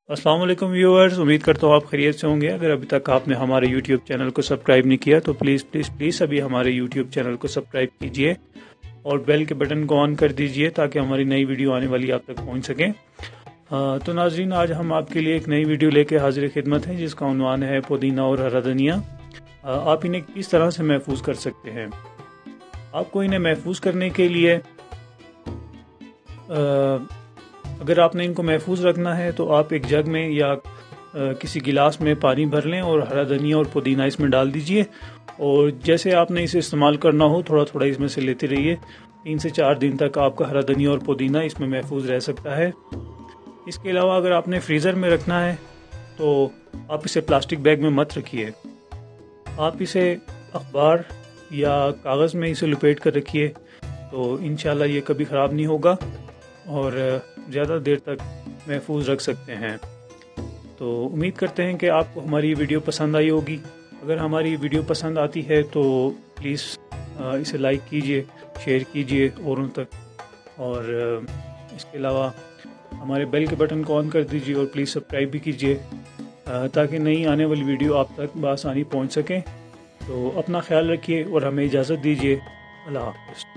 अस्सलाम वालेकुम व्यूअर्स, उम्मीद करता हूँ आप खैरियत से होंगे। अगर अभी तक आपने हमारे यूट्यूब चैनल को सब्सक्राइब नहीं किया तो प्लीज़ अभी हमारे यूट्यूब चैनल को सब्सक्राइब कीजिए और बेल के बटन को ऑन कर दीजिए ताकि हमारी नई वीडियो आने वाली आप तक पहुँच सकें। तो नाजरीन, आज हम आपके लिए एक नई वीडियो लेके हाजिर खिदमत है जिसका उन्वान है पुदीना और हरा धनिया। आप इन्हें किस तरह से महफूज कर सकते हैं। आपको इन्हें महफूज करने के लिए अगर आपने इनको महफूज रखना है तो आप एक जग में या किसी गिलास में पानी भर लें और हरा धनिया और पुदीना इसमें डाल दीजिए और जैसे आपने इसे इस्तेमाल करना हो थोड़ा थोड़ा इसमें से लेते रहिए। 3 से 4 दिन तक आपका हरा धनिया और पुदीना इसमें महफूज रह सकता है। इसके अलावा अगर आपने फ्रीज़र में रखना है तो आप इसे प्लास्टिक बैग में मत रखिए। आप इसे अखबार या कागज़ में इसे लपेट कर रखिए तो इंशाल्लाह ये कभी ख़राब नहीं होगा और ज़्यादा देर तक महफूज रख सकते हैं। तो उम्मीद करते हैं कि आपको हमारी ये वीडियो पसंद आई होगी। अगर हमारी वीडियो पसंद आती है तो प्लीज़ इसे लाइक कीजिए, शेयर कीजिए औरों तक, और इसके अलावा हमारे बेल के बटन को ऑन कर दीजिए और प्लीज़ सब्सक्राइब भी कीजिए ताकि नई आने वाली वीडियो आप तक बआसानी पहुंच सकें। तो अपना ख्याल रखिए और हमें इजाज़त दीजिए। अल्लाह हाफ़िज़।